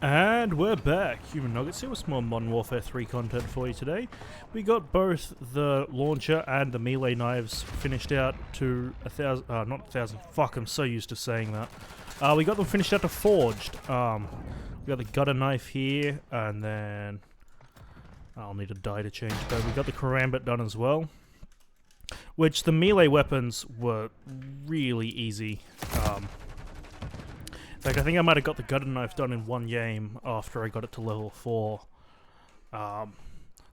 And we're back. Human Nuggets here with some more Modern Warfare 3 content for you today. We got both the launcher and the melee knives finished out to not 1,000, fuck, I'm so used to saying that. We got them finished out to forged. We got the gutter knife here, and then I'll need a die to change, but we got the karambit done as well. Which the melee weapons were really easy. In fact, I think I might have got the gutter knife done in one game after I got it to level 4. And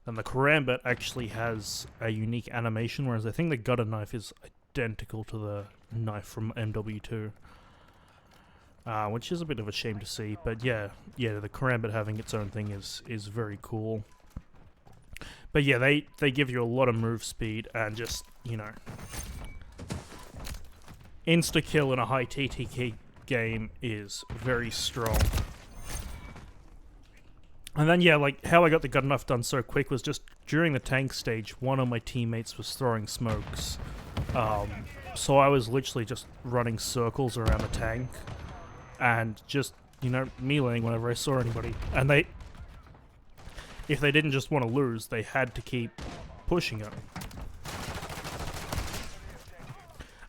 the karambit actually has a unique animation, whereas I think the gutter knife is identical to the knife from MW2. Which is a bit of a shame to see, but yeah, the karambit having its own thing is very cool. But yeah, they give you a lot of move speed and just, you know, insta-kill in a high TTK game is very strong. And then yeah, like how I got the gutter knife done so quick was just during the tank stage, one of my teammates was throwing smokes. So I was literally just running circles around the tank and just, you know, meleeing whenever I saw anybody. And if they didn't just want to lose, they had to keep pushing it.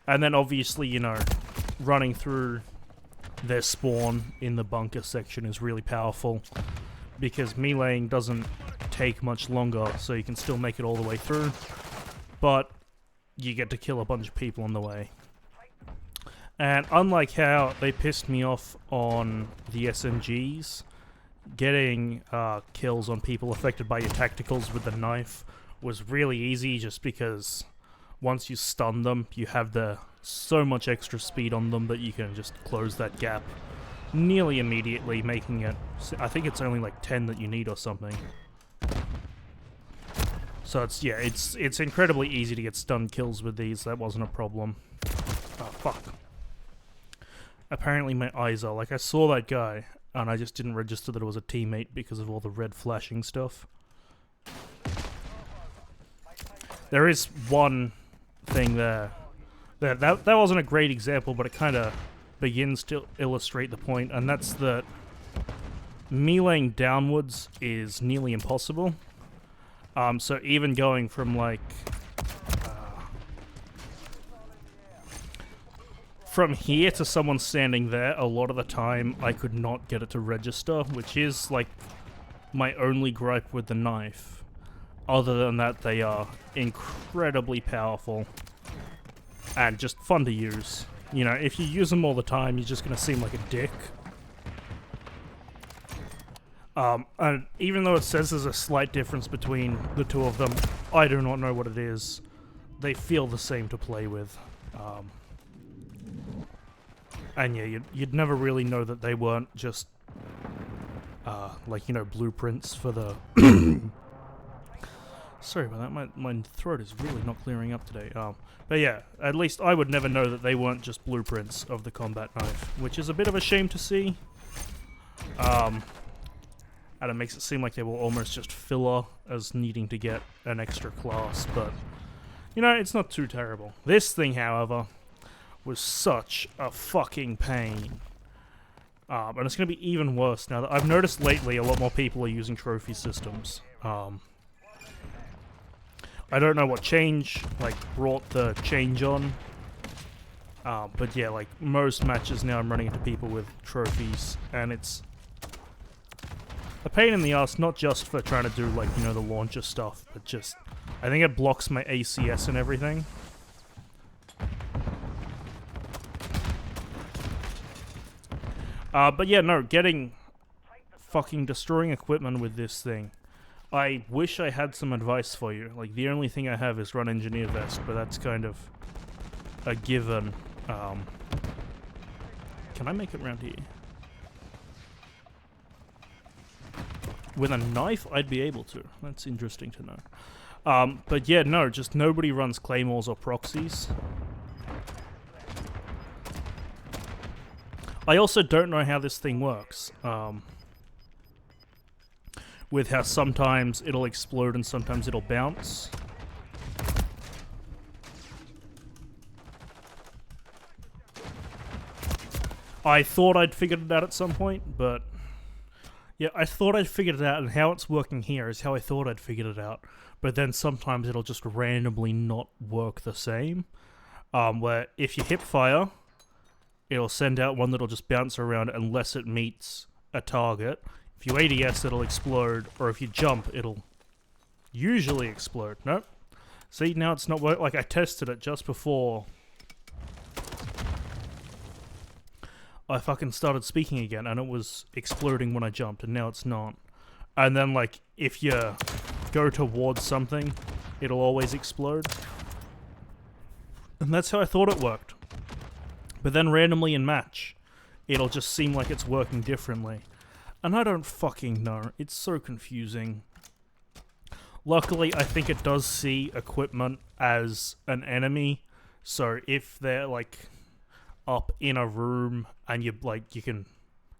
And then obviously, you know, running through their spawn in the bunker section is really powerful because meleeing doesn't take much longer, so you can still make it all the way through, but you get to kill a bunch of people on the way. And unlike how they pissed me off on the SMGs, getting kills on people affected by your tacticals with the knife was really easy just because once you stun them, you have so much extra speed on them that you can just close that gap nearly immediately, making it, I think it's only like 10 that you need or something. So it's incredibly easy to get stun kills with these. That wasn't a problem. Oh, fuck. Apparently my eyes are, like, I saw that guy and I just didn't register that it was a teammate because of all the red flashing stuff. There is one thing there. That wasn't a great example, but it kind of begins to illustrate the point, and that's that meleeing downwards is nearly impossible. So even going from like from here to someone standing there, a lot of the time I could not get it to register, which is like my only gripe with the knife. Other than that, they are incredibly powerful and just fun to use. You know, if you use them all the time, you're just going to seem like a dick. And even though it says there's a slight difference between the two of them, I do not know what it is. They feel the same to play with. And yeah, you'd never really know that they weren't just, like, you know, blueprints for the... Sorry about that, my throat is really not clearing up today. But yeah, at least I would never know that they weren't just blueprints of the combat knife, which is a bit of a shame to see. And it makes it seem like they were almost just filler as needing to get an extra class, but, you know, it's not too terrible. This thing, however, was such a fucking pain. And it's going to be even worse now that I've noticed lately a lot more people are using trophy systems. I don't know what change, like, brought the change on. But yeah, like, most matches now I'm running into people with trophies, and it's a pain in the ass, not just for trying to do, like, you know, the launcher stuff, but just, I think it blocks my ACS and everything. But yeah, no, fucking destroying equipment with this thing. I wish I had some advice for you. Like, the only thing I have is run engineer vest, but that's kind of a given. Can I make it around here? With a knife, I'd be able to. That's interesting to know. But yeah, no, just nobody runs claymores or proxies. I also don't know how this thing works. With how sometimes it'll explode and sometimes it'll bounce. I thought I'd figured it out at some point, but Yeah, I thought I'd figured it out, and how it's working here is how I thought I'd figured it out. But then sometimes it'll just randomly not work the same. Where if you hip fire, it'll send out one that'll just bounce around unless it meets a target. If you ADS, it'll explode, or if you jump, it'll usually explode. Nope. See, now it's not working. Like, I tested it just before I fucking started speaking again, and it was exploding when I jumped, and now it's not. And then, like, if you go towards something, it'll always explode. And that's how I thought it worked. But then randomly in match, it'll just seem like it's working differently. And I don't fucking know. It's so confusing. Luckily, I think it does see equipment as an enemy. So if they're, like, up in a room and you can,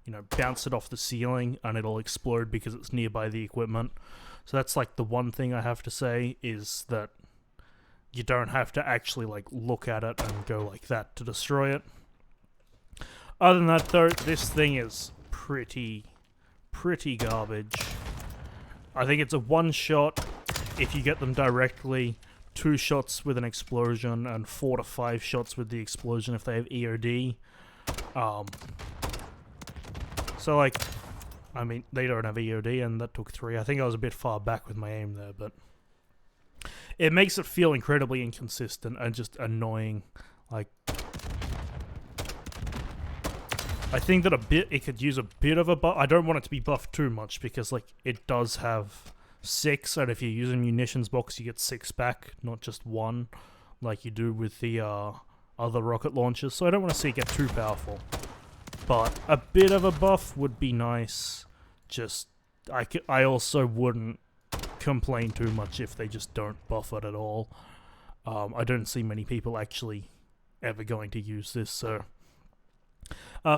you know, bounce it off the ceiling and it'll explode because it's nearby the equipment. So that's, like, the one thing I have to say is that you don't have to actually, like, look at it and go like that to destroy it. Other than that, though, this thing is pretty garbage. I think it's a one-shot if you get them directly, 2 shots with an explosion, and 4 to 5 shots with the explosion if they have EOD. So, like, I mean, they don't have EOD, and that took 3. I think I was a bit far back with my aim there, but it makes it feel incredibly inconsistent and just annoying. Like, I think that it could use a bit of a buff. I don't want it to be buffed too much because, like, it does have 6, and if you use a munitions box, you get 6 back, not just 1, like you do with the other rocket launchers. So I don't want to see it get too powerful, but a bit of a buff would be nice. Just, I also wouldn't complain too much if they just don't buff it at all. I don't see many people actually ever going to use this, so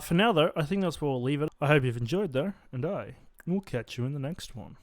for now though, I think that's where we'll leave it. I hope you've enjoyed though, and I will catch you in the next one.